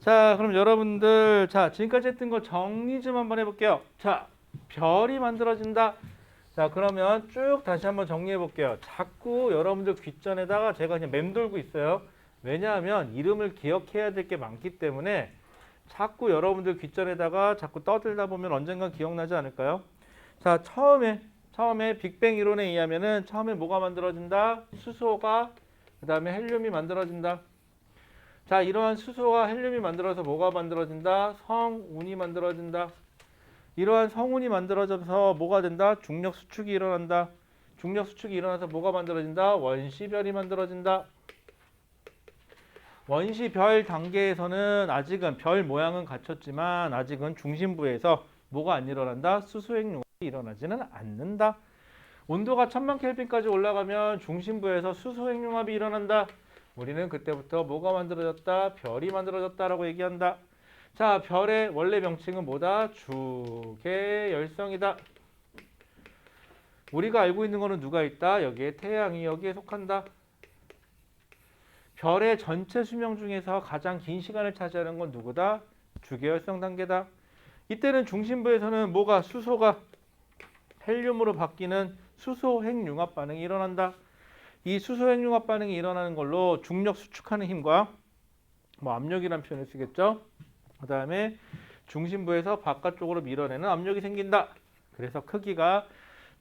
자, 그럼 여러분들, 자, 지금까지 했던 거 정리 좀 한번 해볼게요. 자, 별이 만들어진다. 자, 그러면 쭉 다시 한번 정리해 볼게요. 자꾸 여러분들 귓전에다가 제가 그냥 맴돌고 있어요. 왜냐하면 이름을 기억해야 될 게 많기 때문에 자꾸 여러분들 귓전에다가 자꾸 떠들다 보면 언젠간 기억나지 않을까요? 자, 처음에 빅뱅 이론에 의하면은 처음에 뭐가 만들어진다? 수소가, 그 다음에 헬륨이 만들어진다. 자, 이러한 수소와 헬륨이 만들어서 뭐가 만들어진다? 성운이 만들어진다. 이러한 성운이 만들어져서 뭐가 된다? 중력 수축이 일어난다. 중력 수축이 일어나서 뭐가 만들어진다? 원시별이 만들어진다. 원시별 단계에서는 아직은 별 모양은 갖췄지만 아직은 중심부에서 뭐가 안 일어난다? 수소핵융합이 일어나지는 않는다. 온도가 1000만 켈빈까지 올라가면 중심부에서 수소핵융합이 일어난다. 우리는 그때부터 뭐가 만들어졌다? 별이 만들어졌다라고 얘기한다. 자, 별의 원래 명칭은 뭐다? 주계열성이다. 우리가 알고 있는 거는 누가 있다? 여기에 태양이 여기에 속한다. 별의 전체 수명 중에서 가장 긴 시간을 차지하는 건 누구다? 주계열성 단계다. 이때는 중심부에서는 뭐가 수소가 헬륨으로 바뀌는 수소핵융합 반응이 일어난다. 이 수소핵융합 반응이 일어나는 걸로 중력 수축하는 힘과 뭐 압력이라는 표현을 쓰겠죠. 그 다음에 중심부에서 바깥쪽으로 밀어내는 압력이 생긴다. 그래서 크기가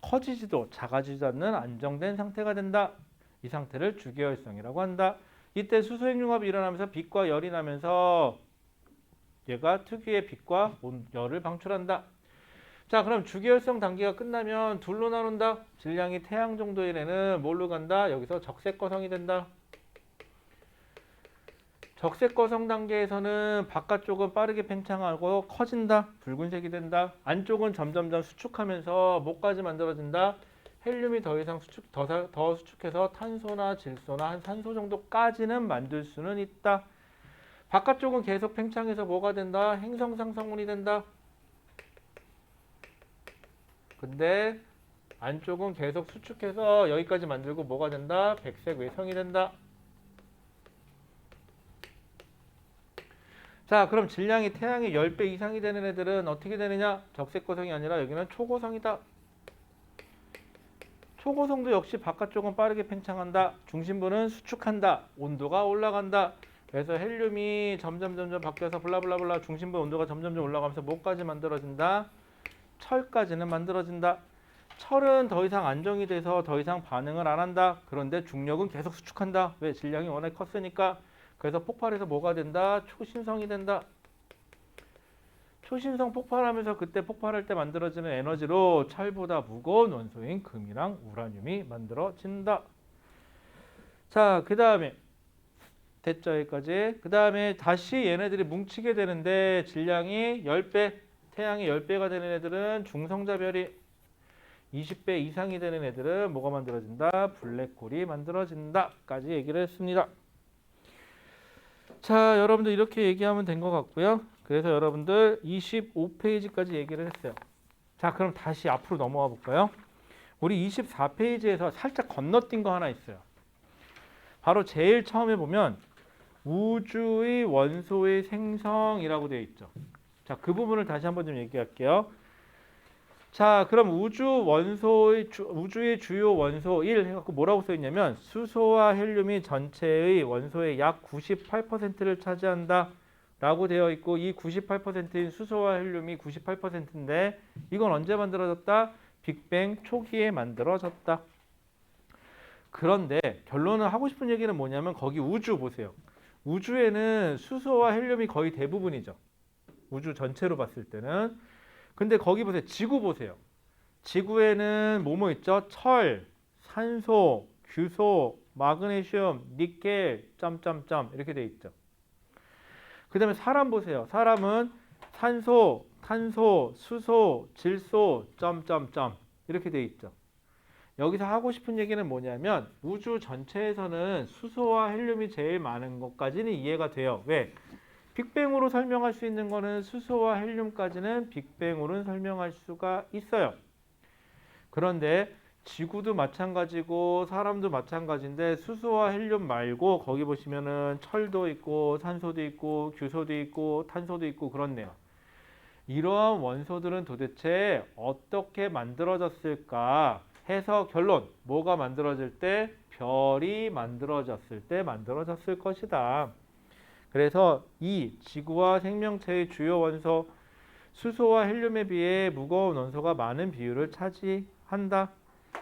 커지지도 작아지지도 않는 안정된 상태가 된다. 이 상태를 주계열성이라고 한다. 이때 수소핵융합이 일어나면서 빛과 열이 나면서 얘가 특유의 빛과 열을 방출한다. 자, 그럼 주계열성 단계가 끝나면 둘로 나눈다. 질량이 태양 정도의 애는 뭘로 간다? 여기서 적색거성이 된다. 적색거성 단계에서는 바깥쪽은 빠르게 팽창하고 커진다. 붉은색이 된다. 안쪽은 점점점 수축하면서 뭐까지 만들어진다? 헬륨이 더 이상 더 수축해서 탄소나 질소나 한 산소 정도까지는 만들 수는 있다. 바깥쪽은 계속 팽창해서 뭐가 된다? 행성상 성운이 된다. 근데 안쪽은 계속 수축해서 여기까지 만들고 뭐가 된다? 백색 외성이 된다. 자, 그럼 질량이 태양의 10배 이상이 되는 애들은 어떻게 되느냐? 적색거성이 아니라 여기는 초고성이다. 초고성도 역시 바깥쪽은 빠르게 팽창한다. 중심부는 수축한다. 온도가 올라간다. 그래서 헬륨이 점점 바뀌어서 블라블라블라 중심부 온도가 점점 올라가면서 뭐까지 만들어진다? 철까지는 만들어진다. 철은 더 이상 안정이 돼서 더 이상 반응을 안 한다. 그런데 중력은 계속 수축한다. 왜? 질량이 워낙 컸으니까. 그래서 폭발해서 뭐가 된다? 초신성이 된다. 초신성 폭발하면서 그때 폭발할 때 만들어지는 에너지로 철보다 무거운 원소인 금이랑 우라늄이 만들어진다. 자, 그 다음에 됐죠? 여기까지. 그 다음에 다시 얘네들이 뭉치게 되는데 질량이 10배, 태양이 10배가 되는 애들은 중성자별이 20배 이상이 되는 애들은 뭐가 만들어진다? 블랙홀이 만들어진다. 까지 얘기를 했습니다. 자, 여러분들 이렇게 얘기하면 된 것 같고요. 그래서 여러분들 25페이지까지 얘기를 했어요. 자, 그럼 다시 앞으로 넘어가 볼까요? 우리 24페이지에서 살짝 건너뛴 거 하나 있어요. 바로 제일 처음에 보면 우주의 원소의 생성이라고 되어 있죠. 자, 그 부분을 다시 한번 좀 얘기할게요. 자, 그럼 우주의 주요 원소 1 해갖고 뭐라고 써 있냐면 수소와 헬륨이 전체의 원소의 약 98%를 차지한다 라고 되어 있고, 이 98%인 수소와 헬륨이 98%인데 이건 언제 만들어졌다? 빅뱅 초기에 만들어졌다. 그런데 결론을 하고 싶은 얘기는 뭐냐면 거기 우주 보세요. 우주에는 수소와 헬륨이 거의 대부분이죠. 우주 전체로 봤을 때는. 근데 거기 보세요. 지구 보세요. 지구에는 뭐뭐 있죠? 철, 산소, 규소, 마그네슘, 니켈, 점점점 이렇게 돼 있죠. 그 다음에 사람 보세요. 사람은 산소, 탄소, 수소, 질소, 점점점 이렇게 돼 있죠. 여기서 하고 싶은 얘기는 뭐냐면 우주 전체에서는 수소와 헬륨이 제일 많은 것까지는 이해가 돼요. 왜? 빅뱅으로 설명할 수 있는 거는 수소와 헬륨까지는 빅뱅으로는 설명할 수가 있어요. 그런데 지구도 마찬가지고 사람도 마찬가지인데 수소와 헬륨 말고 거기 보시면은 철도 있고 산소도 있고 규소도 있고 탄소도 있고 그렇네요. 이러한 원소들은 도대체 어떻게 만들어졌을까 해서 결론, 뭐가 만들어질 때? 별이 만들어졌을 때 만들어졌을 것이다. 그래서 이 지구와 생명체의 주요 원소 수소와 헬륨에 비해 무거운 원소가 많은 비율을 차지한다.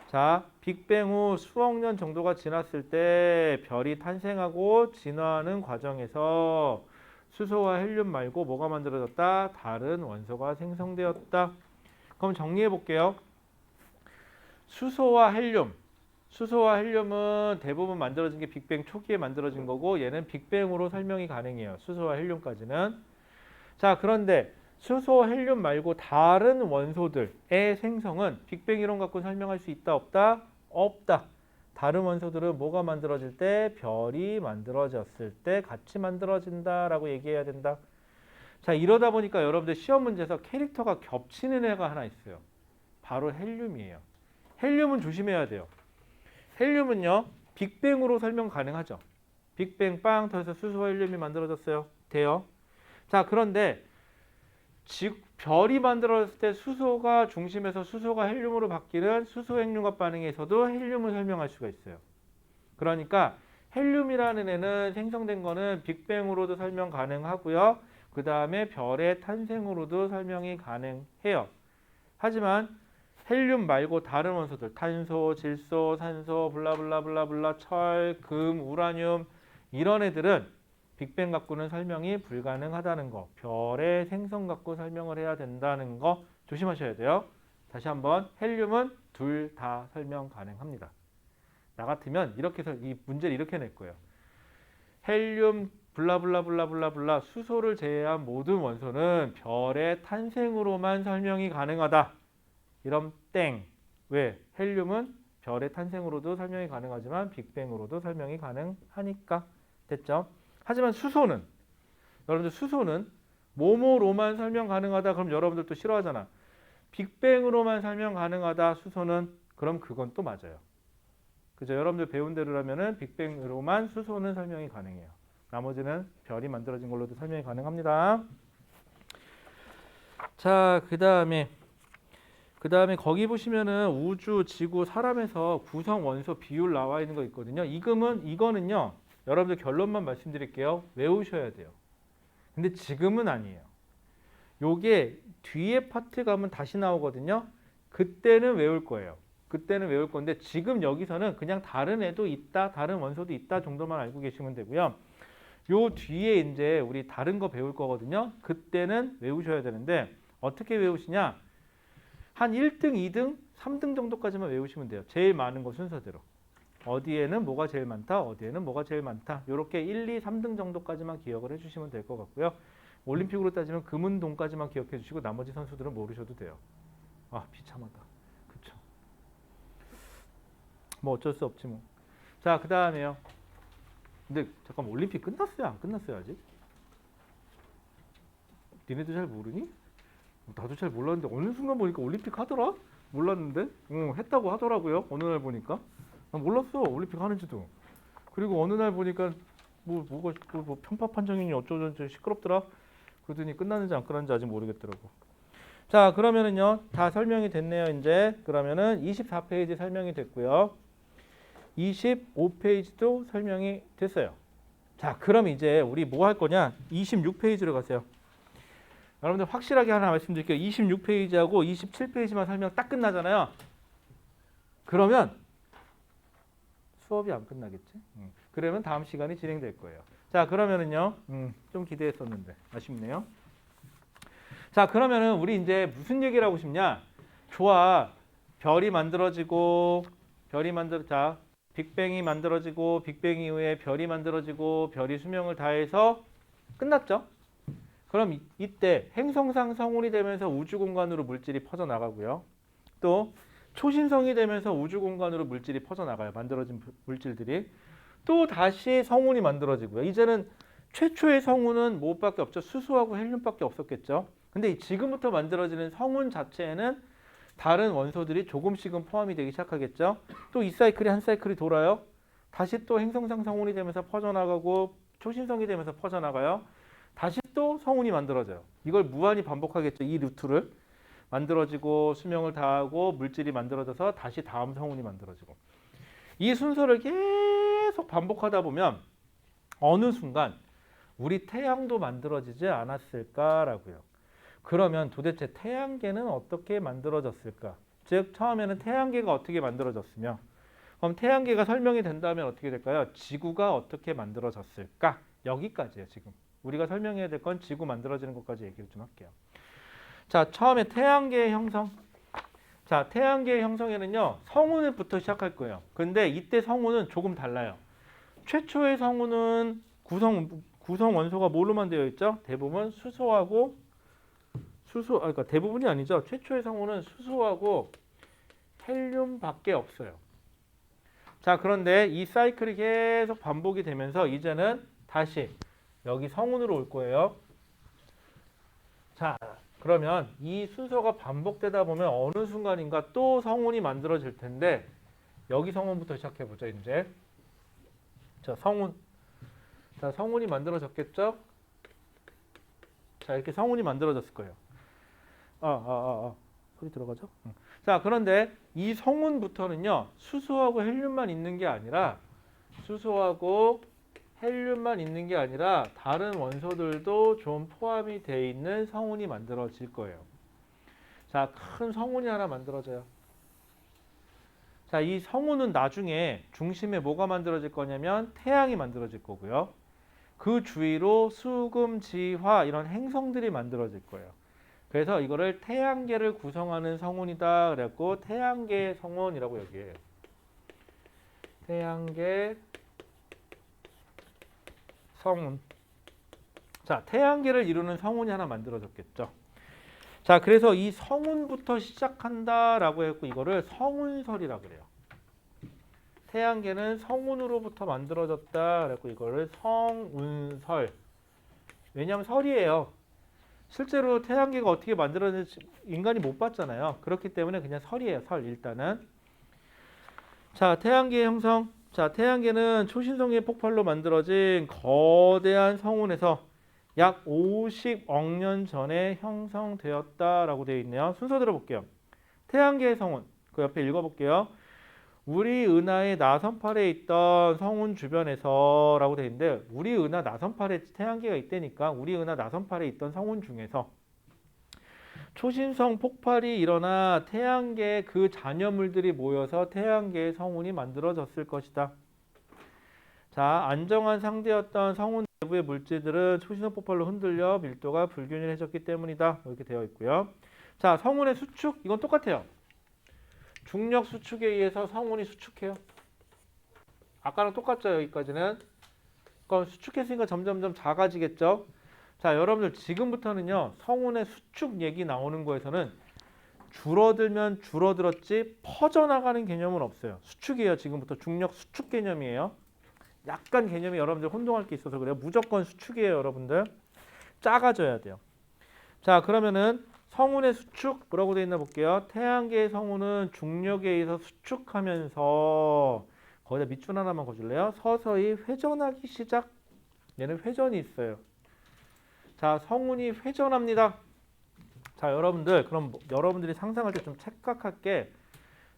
자, 빅뱅 후 수억 년 정도가 지났을 때 별이 탄생하고 진화하는 과정에서 수소와 헬륨 말고 뭐가 만들어졌다? 다른 원소가 생성되었다. 그럼 정리해 볼게요. 수소와 헬륨. 수소와 헬륨은 대부분 만들어진 게 빅뱅 초기에 만들어진 거고 얘는 빅뱅으로 설명이 가능해요. 수소와 헬륨까지는. 자, 그런데 수소, 헬륨 말고 다른 원소들의 생성은 빅뱅 이론 갖고 설명할 수 있다, 없다? 없다. 다른 원소들은 뭐가 만들어질 때? 별이 만들어졌을 때 같이 만들어진다라고 얘기해야 된다. 자, 이러다 보니까 여러분들 시험 문제에서 캐릭터가 겹치는 애가 하나 있어요. 바로 헬륨이에요. 헬륨은 조심해야 돼요. 헬륨은요, 빅뱅으로 설명 가능하죠. 빅뱅 빵 터져서 수소와 헬륨이 만들어졌어요. 돼요. 자, 그런데 별이 만들어졌을 때 수소가 중심에서 수소가 헬륨으로 바뀌는 수소 핵융합 반응에서도 헬륨을 설명할 수가 있어요. 그러니까 헬륨이라는 애는 생성된 거는 빅뱅으로도 설명 가능하고요. 그 다음에 별의 탄생으로도 설명이 가능해요. 하지만 헬륨 말고 다른 원소들, 탄소, 질소, 산소, 블라블라블라블라, 철, 금, 우라늄 이런 애들은 빅뱅 갖고는 설명이 불가능하다는 거, 별의 생성 갖고 설명을 해야 된다는 거 조심하셔야 돼요. 다시 한번 헬륨은 둘 다 설명 가능합니다. 나 같으면 이렇게 해서 이 문제를 이렇게 낼 거예요. 헬륨 블라블라블라블라블라 수소를 제외한 모든 원소는 별의 탄생으로만 설명이 가능하다. 이런 땡. 왜? 헬륨은 별의 탄생으로도 설명이 가능하지만 빅뱅으로도 설명이 가능하니까. 됐죠? 하지만 수소는 여러분들 수소는 뭐뭐로만 설명 가능하다. 그럼 여러분들 또 싫어하잖아. 빅뱅으로만 설명 가능하다. 수소는 그럼 그건 또 맞아요. 그죠? 여러분들 배운 대로라면은 빅뱅으로만 수소는 설명이 가능해요. 나머지는 별이 만들어진 걸로도 설명이 가능합니다. 자, 그다음에 거기 보시면은 우주, 지구, 사람에서 구성 원소 비율 나와 있는 거 있거든요. 이거는요. 여러분들 결론만 말씀드릴게요. 외우셔야 돼요. 근데 지금은 아니에요. 요게 뒤에 파트 가면 다시 나오거든요. 그때는 외울 거예요. 그때는 외울 건데 지금 여기서는 그냥 다른 애도 있다, 다른 원소도 있다 정도만 알고 계시면 되고요. 요 뒤에 이제 우리 다른 거 배울 거거든요. 그때는 외우셔야 되는데 어떻게 외우시냐? 한 1등, 2등, 3등 정도까지만 외우시면 돼요. 제일 많은 거 순서대로. 어디에는 뭐가 제일 많다, 어디에는 뭐가 제일 많다. 이렇게 1, 2, 3등 정도까지만 기억을 해주시면 될 것 같고요. 올림픽으로 따지면 금운동까지만 기억해 주시고 나머지 선수들은 모르셔도 돼요. 아, 비참하다. 그쵸. 뭐 어쩔 수 없지 뭐. 자, 그 다음에요. 근데 잠깐만, 올림픽 끝났어요? 안 끝났어요 아직? 니네도 잘 모르니? 나도 잘 몰랐는데 어느 순간 보니까 올림픽 하더라? 몰랐는데? 했다고 하더라고요. 어느 날 보니까. 난 몰랐어. 올림픽 하는지도. 그리고 어느 날 보니까 뭐가 편파 판정이니 어쩌저쩌 시끄럽더라. 그러더니 끝났는지 안 끝났는지 아직 모르겠더라고. 자, 그러면은요. 다 설명이 됐네요. 이제 그러면은 24페이지 설명이 됐고요. 25페이지도 설명이 됐어요. 자, 그럼 이제 우리 뭐 할 거냐? 26페이지로 가세요. 여러분들 확실하게 하나 말씀드릴게요. 26페이지하고 27페이지만 설명 딱 끝나잖아요. 그러면 수업이 안 끝나겠지? 그러면 다음 시간이 진행될 거예요. 자, 그러면은요. 좀 기대했었는데 아쉽네요. 자, 그러면은 우리 이제 무슨 얘기를 하고 싶냐? 좋아. 자, 빅뱅이 만들어지고 빅뱅 이후에 별이 만들어지고 별이 수명을 다해서 끝났죠? 그럼 이때 행성상 성운이 되면서 우주 공간으로 물질이 퍼져나가고요. 또 초신성이 되면서 우주 공간으로 물질이 퍼져나가요. 만들어진 물질들이. 또 다시 성운이 만들어지고요. 이제는 최초의 성운은 뭐밖에 없죠? 수소하고 헬륨밖에 없었겠죠. 근데 지금부터 만들어지는 성운 자체에는 다른 원소들이 조금씩은 포함이 되기 시작하겠죠. 또 이 사이클이 한 사이클이 돌아요. 다시 또 행성상 성운이 되면서 퍼져나가고 초신성이 되면서 퍼져나가요. 다시 또 성운이 만들어져요. 이걸 무한히 반복하겠죠. 이 루트를 만들어지고 수명을 다하고 물질이 만들어져서 다시 다음 성운이 만들어지고 이 순서를 계속 반복하다 보면 어느 순간 우리 태양도 만들어지지 않았을까라고요. 그러면 도대체 태양계는 어떻게 만들어졌을까? 즉 처음에는 태양계가 어떻게 만들어졌으며 그럼 태양계가 설명이 된다면 어떻게 될까요? 지구가 어떻게 만들어졌을까? 여기까지예요. 지금 우리가 설명해야 될 건 지구 만들어지는 것까지 얘기를 좀 할게요. 자, 처음에 태양계의 형성. 자, 태양계의 형성에는요. 성운부터 시작할 거예요. 근데 이때 성운은 조금 달라요. 최초의 성운은 구성 원소가 뭘로만 되어 있죠? 대부분 그러니까 대부분이 아니죠. 최초의 성운은 수소하고 헬륨밖에 없어요. 자, 그런데 이 사이클이 계속 반복이 되면서 이제는 다시 여기 성운으로 올 거예요. 자, 그러면 이 순서가 반복되다 보면 어느 순간인가 또 성운이 만들어질 텐데 여기 성운부터 시작해 보죠. 이제 자, 성운이 만들어졌겠죠? 자, 이렇게 성운이 만들어졌을 거예요. 소리 들어가죠? 자, 그런데 이 성운부터는요, 수소하고 헬륨만 있는 게 아니라 다른 원소들도 좀 포함이 되어 있는 성운이 만들어질 거예요. 자, 큰 성운이 하나 만들어져요. 자, 이 성운은 나중에 중심에 뭐가 만들어질 거냐면 태양이 만들어질 거고요. 그 주위로 수금, 지화 이런 행성들이 만들어질 거예요. 그래서 이거를 태양계를 구성하는 성운이다 그랬고 태양계 성운이라고 얘기해요. 태양계 성운. 자, 태양계를 이루는 성운이 하나 만들어졌겠죠. 자, 그래서 이 성운부터 시작한다라고 했고 이거를 성운설이라고 그래요. 태양계는 성운으로부터 만들어졌다 그랬고 이거를 성운설. 왜냐하면 설이에요. 실제로 태양계가 어떻게 만들어졌는지 인간이 못 봤잖아요. 그렇기 때문에 그냥 설이에요. 설 일단은. 자, 태양계의 형성. 자, 태양계는 초신성의 폭발로 만들어진 거대한 성운에서 약 50억 년 전에 형성되었다라고 되어 있네요. 순서 들어볼게요. 태양계의 성운. 그 옆에 읽어볼게요. 우리 은하의 나선팔에 있던 성운 주변에서라고 되어 있는데 우리 은하 나선팔에 태양계가 있다니까 우리 은하 나선팔에 있던 성운 중에서 초신성 폭발이 일어나 태양계 그 잔여물들이 모여서 태양계의 성운이 만들어졌을 것이다. 자, 안정한 상태였던 성운 내부의 물질들은 초신성 폭발로 흔들려 밀도가 불균일해졌기 때문이다. 이렇게 되어 있고요. 자, 성운의 수축 이건 똑같아요. 중력 수축에 의해서 성운이 수축해요. 아까랑 똑같죠. 여기까지는. 그럼 수축했으니까 점점점 작아지겠죠. 자, 여러분들 지금부터는요. 성운의 수축 얘기 나오는 거에서는 줄어들면 줄어들었지 퍼져나가는 개념은 없어요. 수축이에요. 지금부터 중력 수축 개념이에요. 약간 개념이 여러분들 혼동할 게 있어서 그래요. 무조건 수축이에요. 여러분들. 작아져야 돼요. 자, 그러면은 성운의 수축 뭐라고 되어 있나 볼게요. 태양계의 성운은 중력에 의해서 수축하면서 거기다 밑줄 하나만 거줄래요? 서서히 회전하기 시작. 얘는 회전이 있어요. 자, 성운이 회전합니다. 자, 여러분들 그럼 여러분들이 상상할 때 좀 착각할 게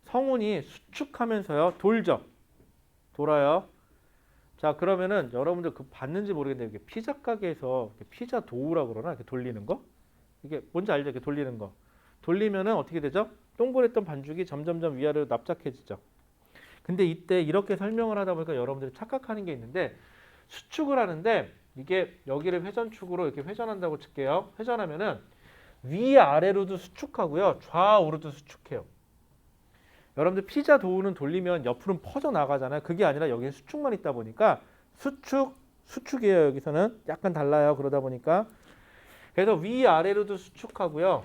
성운이 수축하면서요 돌죠. 돌아요. 자, 그러면은 여러분들 그 봤는지 모르겠는데 이게 피자 가게에서 피자 도우라고 그러나 이렇게 돌리는 거? 이게 뭔지 알죠? 이렇게 돌리는 거. 돌리면은 어떻게 되죠? 동그랬던 반죽이 점점점 위아래로 납작해지죠. 근데 이때 이렇게 설명을 하다 보니까 여러분들이 착각하는 게 있는데 수축을 하는데 이게 여기를 회전축으로 이렇게 회전한다고 칠게요. 회전하면은 위아래로도 수축하고요. 좌우로도 수축해요. 여러분들 피자 도우는 돌리면 옆으로 퍼져 나가잖아요. 그게 아니라 여기에 수축만 있다 보니까 수축이에요. 여기서는 약간 달라요. 그러다 보니까 그래서 위아래로도 수축하고요.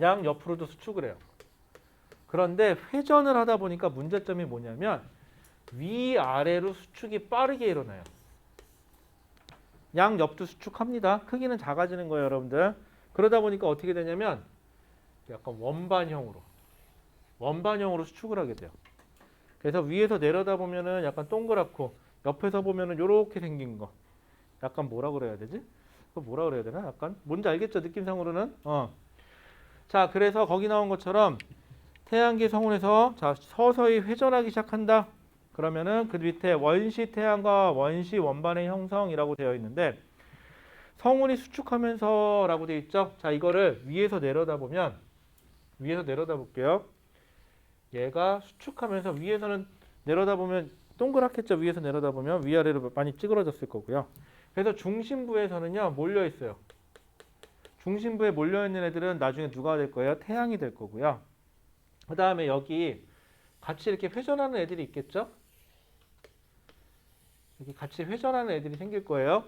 양 옆으로도 수축을 해요. 그런데 회전을 하다 보니까 문제점이 뭐냐면 위아래로 수축이 빠르게 일어나요. 양 옆도 수축합니다. 크기는 작아지는 거예요, 여러분들. 그러다 보니까 어떻게 되냐면 약간 원반형으로 수축을 하게 돼요. 그래서 위에서 내려다보면은 약간 동그랗고 옆에서 보면은 요렇게 생긴 거. 약간 뭐라 그래야 되지? 그거 뭐라 그래야 되나? 약간 뭔지 알겠죠? 느낌상으로는. 자, 그래서 거기 나온 것처럼 태양계 성운에서 자 서서히 회전하기 시작한다. 그러면은 그 밑에 원시 태양과 원시 원반의 형성이라고 되어 있는데 성운이 수축하면서라고 되어 있죠. 자, 이거를 위에서 내려다보면 위에서 내려다볼게요. 얘가 수축하면서 위에서는 내려다보면 동그랗겠죠. 위에서 내려다보면 위아래로 많이 찌그러졌을 거고요. 그래서 중심부에서는요 몰려 있어요. 중심부에 몰려 있는 애들은 나중에 누가 될 거예요? 태양이 될 거고요. 그 다음에 여기 같이 이렇게 회전하는 애들이 있겠죠? 여기 같이 회전하는 애들이 생길 거예요.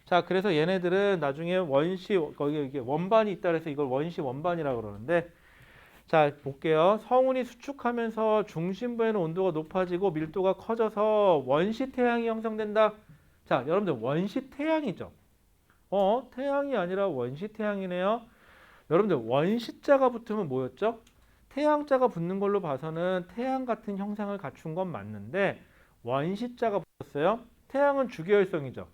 자, 그래서 얘네들은 나중에 원시 거기 이게 원반이 있다 그래서 이걸 원시 원반이라고 그러는데 자, 볼게요. 성운이 수축하면서 중심부에는 온도가 높아지고 밀도가 커져서 원시 태양이 형성된다. 자, 여러분들 원시 태양이죠. 태양이 아니라 원시 태양이네요. 여러분들 원시자가 붙으면 뭐였죠? 태양자가 붙는 걸로 봐서는 태양 같은 형상을 갖춘 건 맞는데 원시자가 붙었어요. 태양은 주계열성이죠.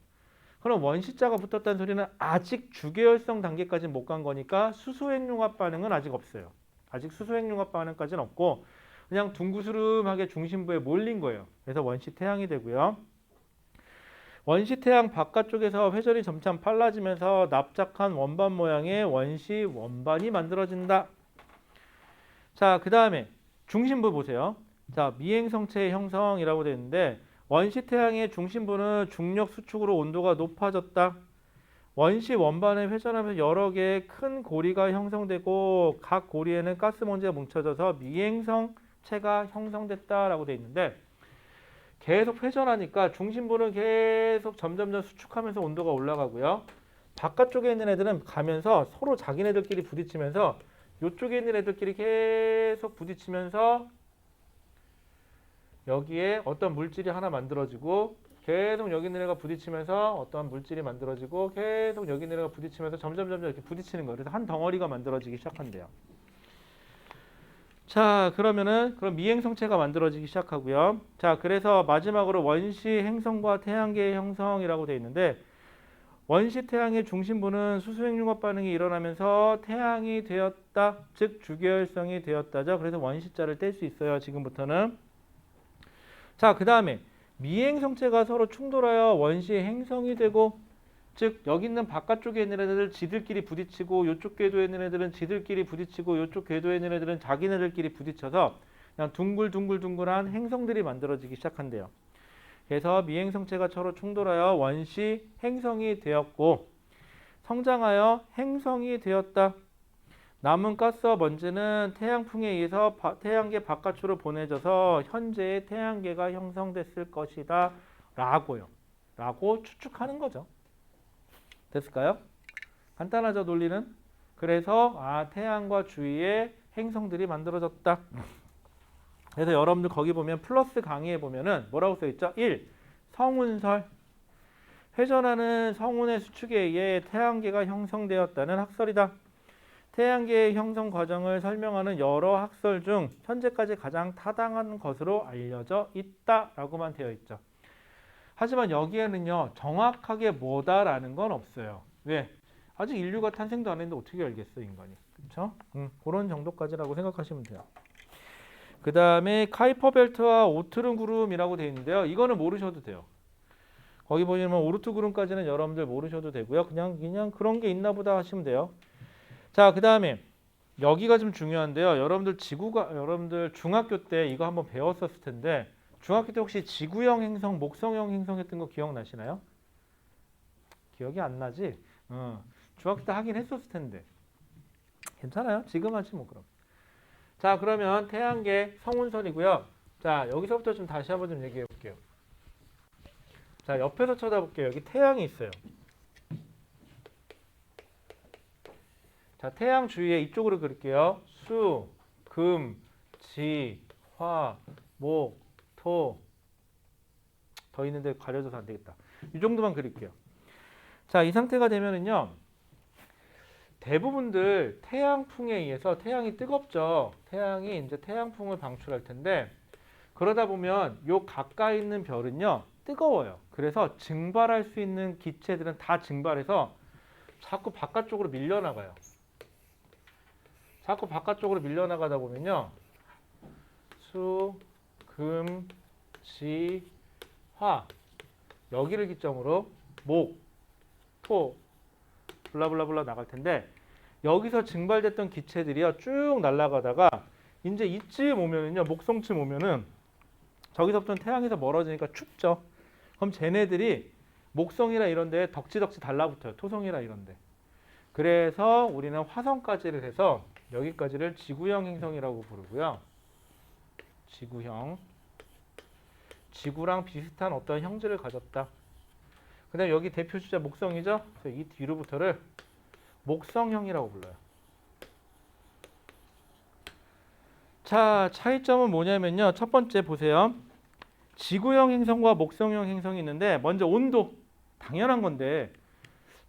그럼 원시자가 붙었다는 소리는 아직 주계열성 단계까지 못 간 거니까 수소핵융합 반응은 아직 없어요. 아직 수소핵융합 반응까지는 없고 그냥 둥구스름하게 중심부에 몰린 거예요. 그래서 원시 태양이 되고요. 원시 태양 바깥쪽에서 회전이 점차 빨라지면서 납작한 원반 모양의 원시 원반이 만들어진다. 자, 그 다음에 중심부 보세요. 자, 미행성체의 형성이라고 되어 있는데 원시 태양의 중심부는 중력 수축으로 온도가 높아졌다. 원시 원반에 회전하면서 여러 개의 큰 고리가 형성되고 각 고리에는 가스먼지가 뭉쳐져서 미행성체가 형성됐다라고 되어 있는데 계속 회전하니까 중심부는 계속 점점점 수축하면서 온도가 올라가고요. 바깥쪽에 있는 애들은 가면서 서로 자기네들끼리 부딪히면서 이쪽에 있는 애들끼리 계속 부딪히면서 여기에 어떤 물질이 하나 만들어지고 계속 여기 있는 애가 부딪히면서 어떤 물질이 만들어지고 계속 여기 있는 애가 부딪히면서 점점 이렇게 부딪히는 거예요. 그래서 한 덩어리가 만들어지기 시작한대요. 자, 그럼 미행성체가 만들어지기 시작하고요. 자, 그래서 마지막으로 원시 행성과 태양계의 형성이라고 되어 있는데 원시 태양의 중심부는 수소핵융합 반응이 일어나면서 태양이 되었다. 즉 주계열성이 되었다죠. 그래서 원시자를 뗄 수 있어요. 지금부터는. 자, 그 다음에 미행성체가 서로 충돌하여 원시 행성이 되고 즉 여기 있는 바깥쪽에 있는 애들 지들끼리 부딪히고 이쪽 궤도에 있는 애들은 지들끼리 부딪히고 이쪽 궤도에 있는 애들은 자기네들끼리 부딪혀서 그냥 둥글둥글둥글한 행성들이 만들어지기 시작한대요. 그래서 미행성체가 서로 충돌하여 원시 행성이 되었고 성장하여 행성이 되었다. 남은 가스와 먼지는 태양풍에 의해서 태양계 바깥으로 보내져서 현재의 태양계가 형성됐을 것이다 라고 추측하는 거죠. 됐을까요? 간단하죠, 논리는? 그래서 태양과 주위에 행성들이 만들어졌다. 그래서 여러분들 거기 보면 플러스 강의에 보면은 뭐라고 써있죠? 1. 성운설. 회전하는 성운의 수축에 의해 태양계가 형성되었다는 학설이다. 태양계의 형성 과정을 설명하는 여러 학설 중 현재까지 가장 타당한 것으로 알려져 있다라고만 되어 있죠. 하지만 여기에는요 정확하게 뭐다라는 건 없어요. 왜? 아직 인류가 탄생도 안 했는데 어떻게 알겠어 인간이. 그렇죠? 그런 정도까지라고 생각하시면 돼요. 그 다음에 카이퍼 벨트와 오트른 구름이라고 되어 있는데요. 이거는 모르셔도 돼요. 거기 보시면 오르트 구름까지는 여러분들 모르셔도 되고요. 그냥 그런 게 있나 보다 하시면 돼요. 자, 그 다음에 여기가 좀 중요한데요. 여러분들 중학교 때 이거 한번 배웠었을 텐데 중학교 때 혹시 지구형 행성, 목성형 행성 했던 거 기억나시나요? 기억이 안 나지? 중학교 때 하긴 했었을 텐데. 괜찮아요. 지금 하지 뭐 그럼. 자, 그러면 태양계 성운선이고요. 자, 여기서부터 좀 다시 한번 좀 얘기해 볼게요. 자, 옆에서 쳐다볼게요. 여기 태양이 있어요. 자, 태양 주위에 이쪽으로 그릴게요. 수, 금, 지, 화, 목, 토. 더 있는데 가려져서 안 되겠다. 이 정도만 그릴게요. 자, 이 상태가 되면은요. 대부분들 태양풍에 의해서 태양이 뜨겁죠. 태양이 이제 태양풍을 방출할 텐데 그러다 보면 요 가까이 있는 별은요 뜨거워요. 그래서 증발할 수 있는 기체들은 다 증발해서 자꾸 바깥쪽으로 밀려나가요. 자꾸 바깥쪽으로 밀려나가다 보면요 수, 금, 지, 화 여기를 기점으로 목, 토 블라블라블라 나갈 텐데 여기서 증발됐던 기체들이요 쭉 날아가다가 이제 이쯤 오면은요 목성쯤 오면은 저기서부터는 태양에서 멀어지니까 춥죠. 그럼 쟤네들이 목성이라 이런 데에 덕지덕지 달라붙어요. 토성이라 이런 데. 그래서 우리는 화성까지를 해서 여기까지를 지구형 행성이라고 부르고요. 지구형. 지구랑 비슷한 어떤 형질을 가졌다. 그 다음에 여기 대표 주자 목성이죠. 그래서 이 뒤로부터를 목성형이라고 불러요. 자, 차이점은 뭐냐면요. 첫 번째 보세요. 지구형 행성과 목성형 행성이 있는데 먼저 온도. 당연한 건데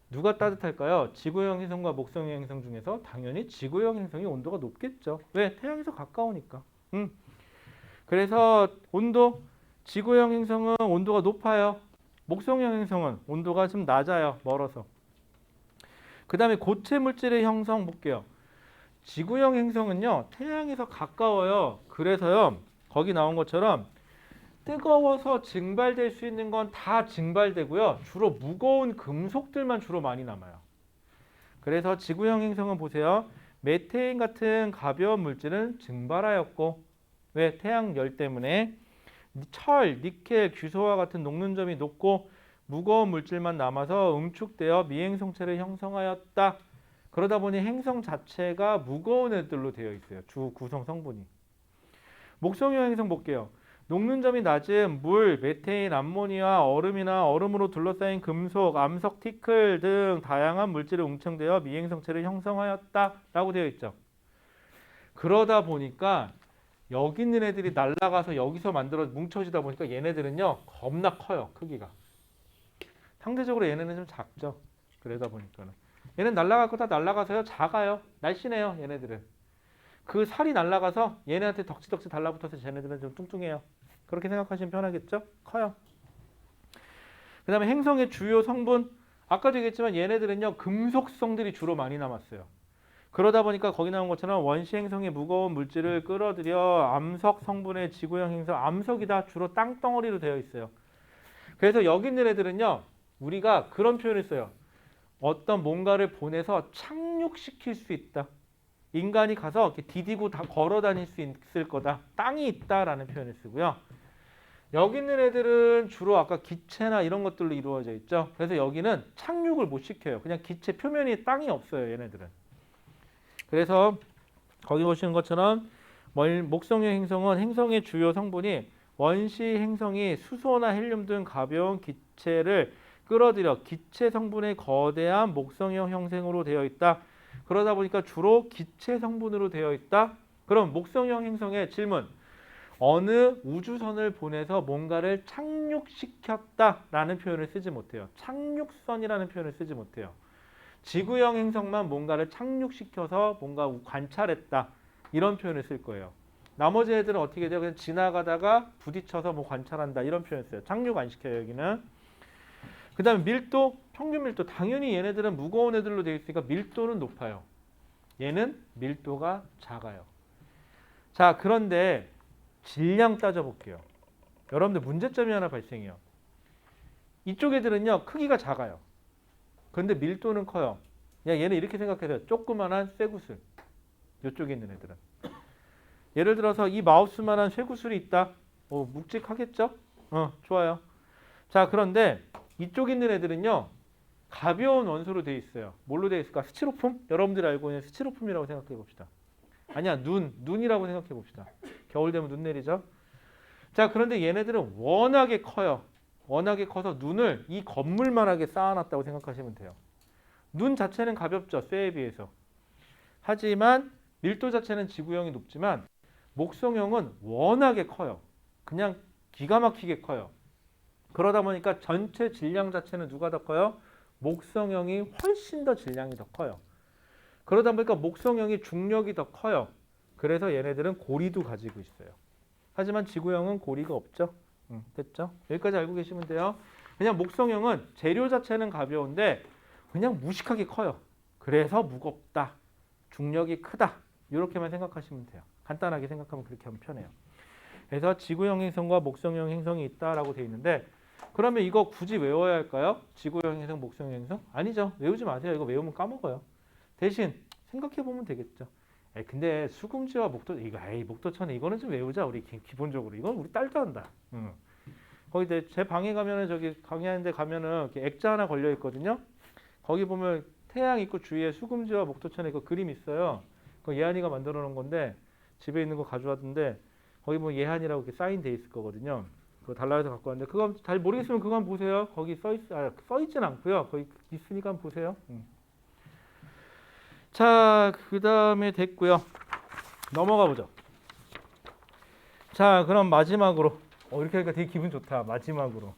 누가 따뜻할까요? 지구형 행성과 목성형 행성 중에서 당연히 지구형 행성이 온도가 높겠죠. 왜? 태양에서 가까우니까. 그래서 온도, 지구형 행성은 온도가 높아요. 목성형 행성은 온도가 좀 낮아요. 멀어서. 그 다음에 고체 물질의 형성 볼게요. 지구형 행성은요. 태양에서 가까워요. 그래서요. 거기 나온 것처럼 뜨거워서 증발될 수 있는 건 다 증발되고요. 주로 무거운 금속들만 주로 많이 남아요. 그래서 지구형 행성은 보세요. 메테인 같은 가벼운 물질은 증발하였고 왜? 태양열 때문에 철, 니켈, 규소와 같은 녹는 점이 높고 무거운 물질만 남아서 응축되어 미행성체를 형성하였다. 그러다 보니 행성 자체가 무거운 애들로 되어 있어요. 주 구성 성분이. 목성형 행성 볼게요. 녹는 점이 낮은 물, 메테인, 암모니아, 얼음이나 얼음으로 둘러싸인 금속, 암석, 티클 등 다양한 물질이 웅청되어 미행성체를 형성하였다라고 되어 있죠. 그러다 보니까 여기 있는 애들이 날아가서 여기서 만들어 뭉쳐지다 보니까 얘네들은요 겁나 커요. 크기가. 상대적으로 얘네는 좀 작죠. 그러다 보니까는 얘는 날아갈 거 다 날아가서요 작아요. 날씬해요. 얘네들은. 그 살이 날아가서 얘네한테 덕지덕지 달라붙어서 쟤네들은 좀 뚱뚱해요. 그렇게 생각하시면 편하겠죠? 커요. 그 다음에 행성의 주요 성분 아까도 얘기했지만 얘네들은요 금속성들이 주로 많이 남았어요. 그러다 보니까 거기 나온 것처럼 원시 행성의 무거운 물질을 끌어들여 암석 성분의 지구형 행성 암석이 다 주로 땅덩어리로 되어 있어요. 그래서 여기 있는 애들은요 우리가 그런 표현을 써요. 어떤 뭔가를 보내서 착륙시킬 수 있다. 인간이 가서 이렇게 디디고 다 걸어 다닐 수 있을 거다. 땅이 있다라는 표현을 쓰고요. 여기 있는 애들은 주로 아까 기체나 이런 것들로 이루어져 있죠. 그래서 여기는 착륙을 못 시켜요. 그냥 기체 표면이 땅이 없어요. 얘네들은. 그래서 거기 보시는 것처럼 목성형 행성은 행성의 주요 성분이 원시 행성이 수소나 헬륨 등 가벼운 기체를 끌어들여 기체 성분의 거대한 목성형 형성으로 되어 있다. 그러다 보니까 주로 기체 성분으로 되어 있다. 그럼 목성형 행성의 질문. 어느 우주선을 보내서 뭔가를 착륙시켰다라는 표현을 쓰지 못해요. 착륙선이라는 표현을 쓰지 못해요. 지구형 행성만 뭔가를 착륙시켜서 뭔가 관찰했다. 이런 표현을 쓸 거예요. 나머지 애들은 어떻게 돼요? 그냥 지나가다가 부딪혀서 뭐 관찰한다. 이런 표현을 써요. 착륙 안 시켜요. 여기는. 그 다음에 밀도, 평균 밀도. 당연히 얘네들은 무거운 애들로 되어 있으니까 밀도는 높아요. 얘는 밀도가 작아요. 자, 그런데 질량 따져볼게요. 여러분들 문제점이 하나 발생해요. 이쪽 애들은요. 크기가 작아요. 그런데 밀도는 커요. 그냥 얘는 이렇게 생각해서 조그만한 쇠구슬. 이쪽에 있는 애들은. 예를 들어서 이 마우스만한 쇠구슬이 있다. 묵직하겠죠? 좋아요. 자, 그런데 이쪽에 있는 애들은요. 가벼운 원소로 되어 있어요. 뭘로 되어 있을까? 스티로폼? 여러분들이 알고 있는 스티로폼이라고 생각해 봅시다. 아니야, 눈이라고 생각해 봅시다. 겨울 되면 눈 내리죠? 자, 그런데 얘네들은 워낙에 커요. 워낙에 커서 눈을 이 건물만하게 쌓아놨다고 생각하시면 돼요. 눈 자체는 가볍죠. 쇠에 비해서. 하지만 밀도 자체는 지구형이 높지만 목성형은 워낙에 커요. 그냥 기가 막히게 커요. 그러다 보니까 전체 질량 자체는 누가 더 커요? 목성형이 훨씬 더 질량이 더 커요. 그러다 보니까 목성형이 중력이 더 커요. 그래서 얘네들은 고리도 가지고 있어요. 하지만 지구형은 고리가 없죠. 됐죠? 여기까지 알고 계시면 돼요. 그냥 목성형은 재료 자체는 가벼운데 그냥 무식하게 커요. 그래서 무겁다. 중력이 크다. 이렇게만 생각하시면 돼요. 간단하게 생각하면 그렇게 하면 편해요. 그래서 지구형 행성과 목성형 행성이 있다라고 되어 있는데 그러면 이거 굳이 외워야 할까요? 지구형 행성, 목성형 행성? 아니죠. 외우지 마세요. 이거 외우면 까먹어요. 대신 생각해 보면 되겠죠. 근데 수금지와 목도천에 이거는 좀 외우자. 우리 기본적으로 이건 우리 딸도 한다. 거기 제 방에 가면은 저기 강의하는 데 가면은 이렇게 액자 하나 걸려 있거든요. 거기 보면 태양 있고 주위에 수금지와 목도천에 그 그림 있어요. 그거 예한이가 만들어 놓은 건데 집에 있는 거 가져왔는데 거기 보면 예한이라고 이렇게 사인돼 있을 거거든요. 그거 달라해서 갖고 왔는데 그거 잘 모르겠으면 그거 한번 보세요. 거기 써 있진 않고요. 거기 있으니까 한번 보세요. 자, 그 다음에 됐고요. 넘어가 보죠. 자, 그럼 마지막으로 이렇게 하니까 되게 기분 좋다. 마지막으로.